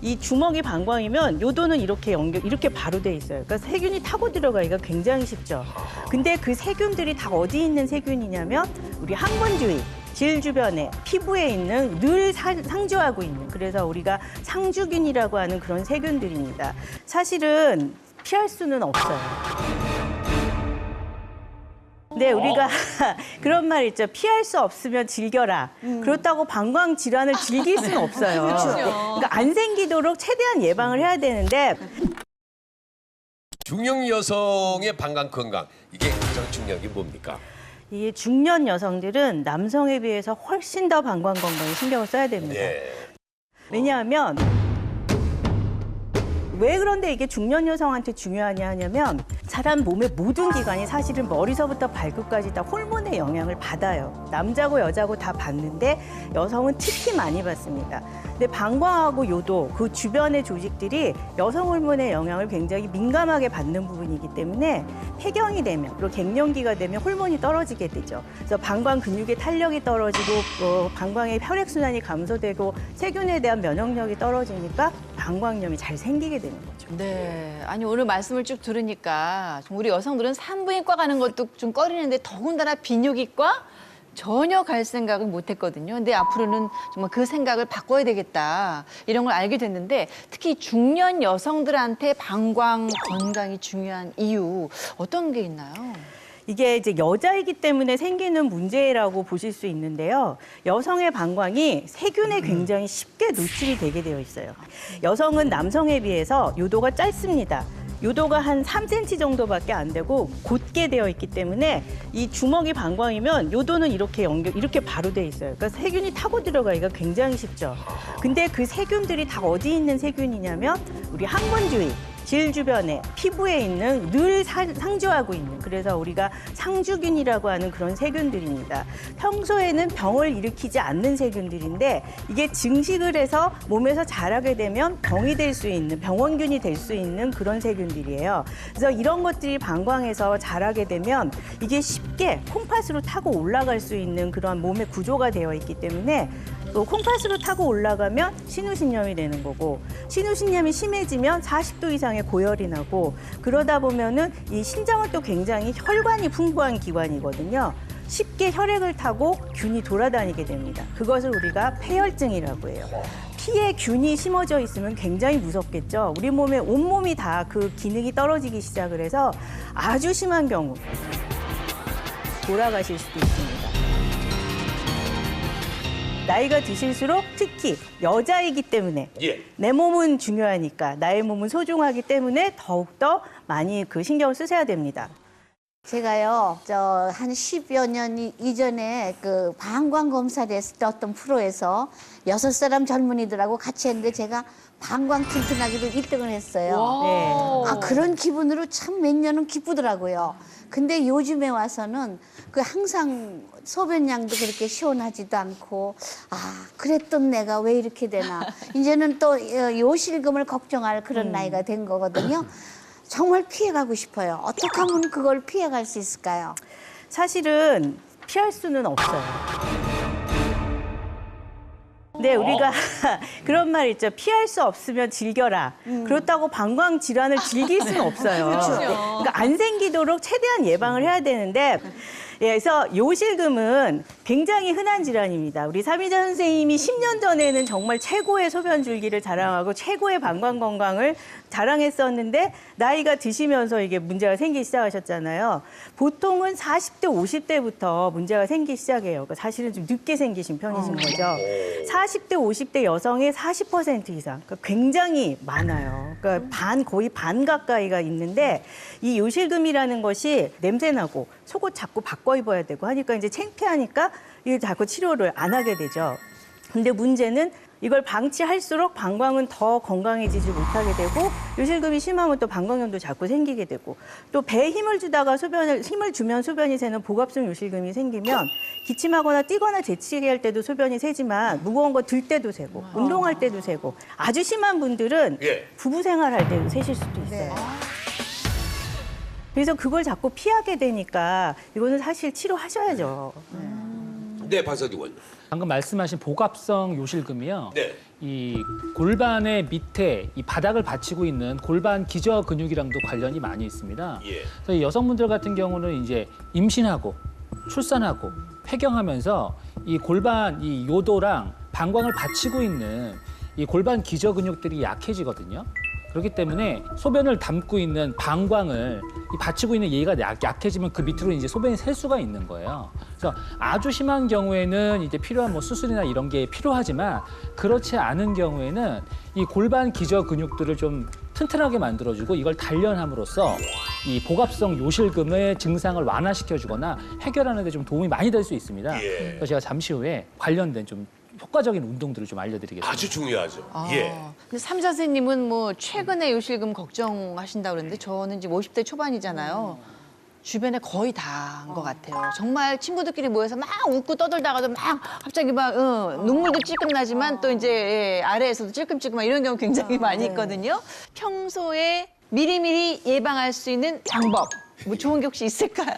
이 주먹이 방광이면 요도는 이렇게 바로 돼 있어요. 그러니까 세균이 타고 들어가기가 굉장히 쉽죠. 근데 그 세균들이 다 어디 있는 세균이냐면 우리 항문 주위, 질 주변에, 피부에 있는 늘 상주하고 있는, 그래서 우리가 상주균이라고 하는 그런 세균들입니다. 사실은 피할 수는 없어요. 네, 우리가 그런 말 있죠. 피할 수 없으면 즐겨라. 그렇다고 방광 질환을 즐길 수는 없어요. 그러니까 안 생기도록 최대한 예방을 해야 되는데, 중년 여성의 방광 건강, 이게 가장 중요한 게 뭡니까? 이 중년 여성들은 남성에 비해서 훨씬 더 방광 건강에 신경을 써야 됩니다. 예. 왜냐하면 왜 그런데 이게 중년 여성한테 중요하냐 하냐면, 사람 몸의 모든 기관이 사실은 머리서부터 발끝까지 다 호르몬의 영향을 받아요. 남자고 여자고 다 받는데 여성은 특히 많이 받습니다. 근데 방광하고 요도, 그 주변의 조직들이 여성 호르몬의 영향을 굉장히 민감하게 받는 부분이기 때문에 폐경이 되면, 그리고 갱년기가 되면 호르몬이 떨어지게 되죠. 그래서 방광 근육의 탄력이 떨어지고 방광의 혈액순환이 감소되고 세균에 대한 면역력이 떨어지니까 방광염이 잘 생기게 되는 거죠. 네. 아니, 오늘 말씀을 쭉 들으니까 우리 여성들은 산부인과 가는 것도 좀 꺼리는데 더군다나 비뇨기과 전혀 갈 생각을 못 했거든요. 근데 앞으로는 정말 그 생각을 바꿔야 되겠다, 이런 걸 알게 됐는데, 특히 중년 여성들한테 방광 건강이 중요한 이유 어떤 게 있나요? 이게 이제 여자이기 때문에 생기는 문제라고 보실 수 있는데요. 여성의 방광이 세균에 굉장히 쉽게 노출이 되게 되어 있어요. 여성은 남성에 비해서 요도가 짧습니다. 요도가 한 3cm 정도밖에 안 되고 곧게 되어 있기 때문에 이 주먹이 방광이면 요도는 이렇게 바로 돼 있어요. 그러니까 세균이 타고 들어가기가 굉장히 쉽죠. 근데 그 세균들이 다 어디 있는 세균이냐면 우리 항문 주위, 질 주변에, 피부에 있는 늘 상주하고 있는, 그래서 우리가 상주균이라고 하는 그런 세균들입니다. 평소에는 병을 일으키지 않는 세균들인데, 이게 증식을 해서 몸에서 자라게 되면 병이 될 수 있는, 병원균이 될 수 있는 그런 세균들이에요. 그래서 이런 것들이 방광에서 자라게 되면 이게 쉽게 콩팥으로 타고 올라갈 수 있는 그런 몸의 구조가 되어 있기 때문에, 또 콩팥으로 타고 올라가면 신우신염이 되는 거고, 신우신염이 심해지면 40도 이상의 고열이 나고, 그러다 보면은 이 신장은 또 굉장히 혈관이 풍부한 기관이거든요. 쉽게 혈액을 타고 균이 돌아다니게 됩니다. 그것을 우리가 폐혈증이라고 해요. 피에 균이 심어져 있으면 굉장히 무섭겠죠. 우리 몸의 온몸이 다 그 기능이 떨어지기 시작을 해서 아주 심한 경우 돌아가실 수도 있습니다. 나이가 드실수록 특히 여자이기 때문에, 예. 내 몸은 중요하니까, 나의 몸은 소중하기 때문에 더욱더 많이 그 신경을 쓰셔야 됩니다. 제가요, 한 10여 년 이전에 그 방광 검사를 했을 때 어떤 프로에서 6사람 젊은이들하고 같이 했는데 제가 방광 튼튼하기로 1등을 했어요. 네. 아, 그런 기분으로 참 몇 년은 기쁘더라고요. 근데 요즘에 와서는 그 항상 소변량도 그렇게 시원하지도 않고, 아, 그랬던 내가 왜 이렇게 되나. 이제는 또 요실금을 걱정할 그런 나이가 된 거거든요. 정말 피해가고 싶어요. 어떻게 하면 그걸 피해갈 수 있을까요? 사실은 피할 수는 없어요. 네, 우리가 그런 말 있죠. 피할 수 없으면 즐겨라. 그렇다고 방광 질환을 즐길 수는 없어요. 그러니까 안 생기도록 최대한 예방을 해야 되는데, 예, 그래서 요실금은 굉장히 흔한 질환입니다. 우리 삼희자 선생님이 10년 전에는 정말 최고의 소변 줄기를 자랑하고 최고의 방광 건강을 자랑했었는데, 나이가 드시면서 이게 문제가 생기기 시작하셨잖아요. 보통은 40대, 50대부터 문제가 생기기 시작해요. 그러니까 사실은 좀 늦게 생기신 편이신 거죠. 40대, 50대 여성의 40% 이상, 그러니까 굉장히 많아요. 그러니까 거의 반 가까이가 있는데, 이 요실금이라는 것이 냄새나고 속옷 자꾸 바꿔 입어야 되고 하니까 이제 창피하니까 이게 자꾸 치료를 안 하게 되죠. 근데 문제는 이걸 방치할수록 방광은 더 건강해지지 못하게 되고, 요실금이 심하면 또 방광염도 자꾸 생기게 되고, 또 배에 힘을 주다가 힘을 주면 소변이 새는 복압성 요실금이 생기면 기침하거나 뛰거나 재치기 할 때도 소변이 새지만 무거운 거 들 때도 새고, 운동할 때도 새고, 아주 심한 분들은 예. 부부 생활할 때도 새실 수도 있어요. 그래서 그걸 자꾸 피하게 되니까 이거는 사실 치료하셔야죠. 네, 박사님 원님. 방금 말씀하신 복압성 요실금이요. 네. 이 골반의 밑에 이 바닥을 받치고 있는 골반 기저 근육이랑도 관련이 많이 있습니다. 예. 그래서 이 여성분들 같은 경우는 이제 임신하고 출산하고 폐경하면서 이 골반 이 요도랑 방광을 받치고 있는 이 골반 기저 근육들이 약해지거든요. 그렇기 때문에 소변을 담고 있는 방광을 이 받치고 있는 얘가 약해지면 그 밑으로 이제 소변이 셀 수가 있는 거예요. 그래서 아주 심한 경우에는 이제 필요한 뭐 수술이나 이런 게 필요하지만 그렇지 않은 경우에는 이 골반 기저 근육들을 좀 튼튼하게 만들어주고 이걸 단련함으로써 이 복압성 요실금의 증상을 완화시켜주거나 해결하는 데 좀 도움이 많이 될 수 있습니다. 예. 그래서 제가 잠시 후에 관련된 좀 효과적인 운동들을 좀 알려드리겠습니다. 아주 중요하죠. 아, 예. 근데 삼자세님은 뭐 최근에 요실금 걱정하신다고 그랬는데 저는 지금 50대 초반이잖아요. 주변에 거의 다 한 것 같아요. 정말 친구들끼리 모여서 막 웃고 떠들다가도 막 갑자기 막 눈물도 찔끔 나지만 또 이제 아래에서도 찔끔찔끔 막 이런 경우 굉장히 많이 있거든요. 평소에 미리미리 예방할 수 있는 방법 뭐 좋은 게 혹시 있을까요?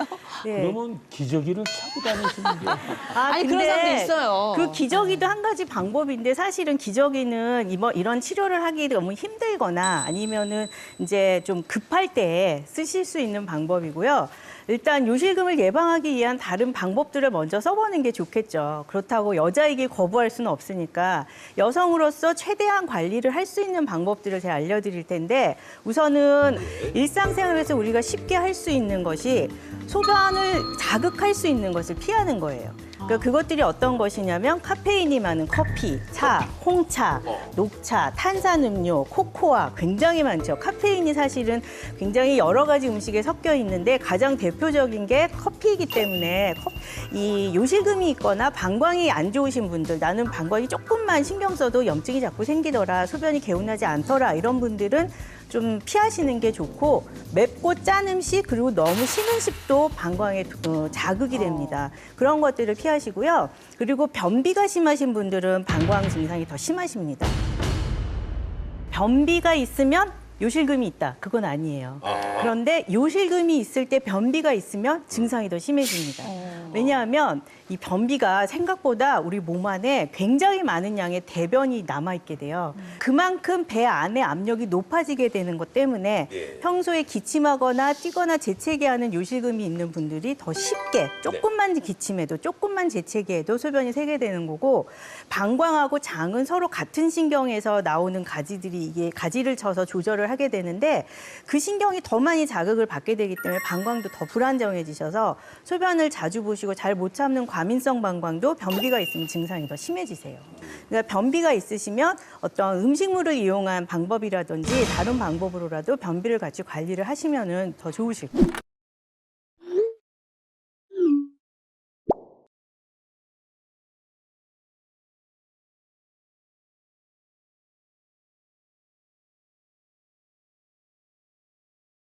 네. 그러면 기저귀를 차고 다니시는 게 아니, 그런 근데 사람도 있어요. 그 기저귀도 한 가지 방법인데 사실은 기저귀는 이런 치료를 하기 너무 힘들거나 아니면은 이제 좀 급할 때 쓰실 수 있는 방법이고요. 일단 요실금을 예방하기 위한 다른 방법들을 먼저 써보는 게 좋겠죠. 그렇다고 여자에게 거부할 수는 없으니까 여성으로서 최대한 관리를 할 수 있는 방법들을 제가 알려드릴 텐데 우선은 일상생활에서 우리가 쉽게 할 수 있는 것이 소변을 자극할 수 있는 것을 피하는 거예요. 그러니까 그것들이 어떤 것이냐면 카페인이 많은 커피, 차, 홍차, 녹차, 탄산음료, 코코아 굉장히 많죠. 카페인이 사실은 굉장히 여러 가지 음식에 섞여 있는데 가장 대표적인 게 커피이기 때문에 이 요실금이 있거나 방광이 안 좋으신 분들 나는 방광이 조금만 신경 써도 염증이 자꾸 생기더라, 소변이 개운하지 않더라 이런 분들은 좀 피하시는 게 좋고 맵고 짠 음식 그리고 너무 신 음식도 방광에 자극이 됩니다. 그런 것들을 피하시고요. 그리고 변비가 심하신 분들은 방광 증상이 더 심하십니다. 변비가 있으면 요실금이 있다. 그건 아니에요. 그런데 요실금이 있을 때 변비가 있으면 증상이 더 심해집니다. 왜냐하면 이 변비가 생각보다 우리 몸 안에 굉장히 많은 양의 대변이 남아있게 돼요. 그만큼 배 안에 압력이 높아지게 되는 것 때문에 평소에 기침하거나 뛰거나 재채기하는 요실금이 있는 분들이 더 쉽게 조금만 기침해도 조금만 재채기해도 소변이 새게 되는 거고 방광하고 장은 서로 같은 신경에서 나오는 가지들이 이게 가지를 쳐서 조절을 하게 되는데 그 신경이 더 많이 자극을 받게 되기 때문에 방광도 더 불안정해지셔서 소변을 자주 보시고 잘 못 참는 과민성 방광도 변비가 있으면 증상이 더 심해지세요. 그러니까 변비가 있으시면 어떤 음식물을 이용한 방법이라든지 다른 방법으로라도 변비를 같이 관리를 하시면은 더 좋으실 거예요.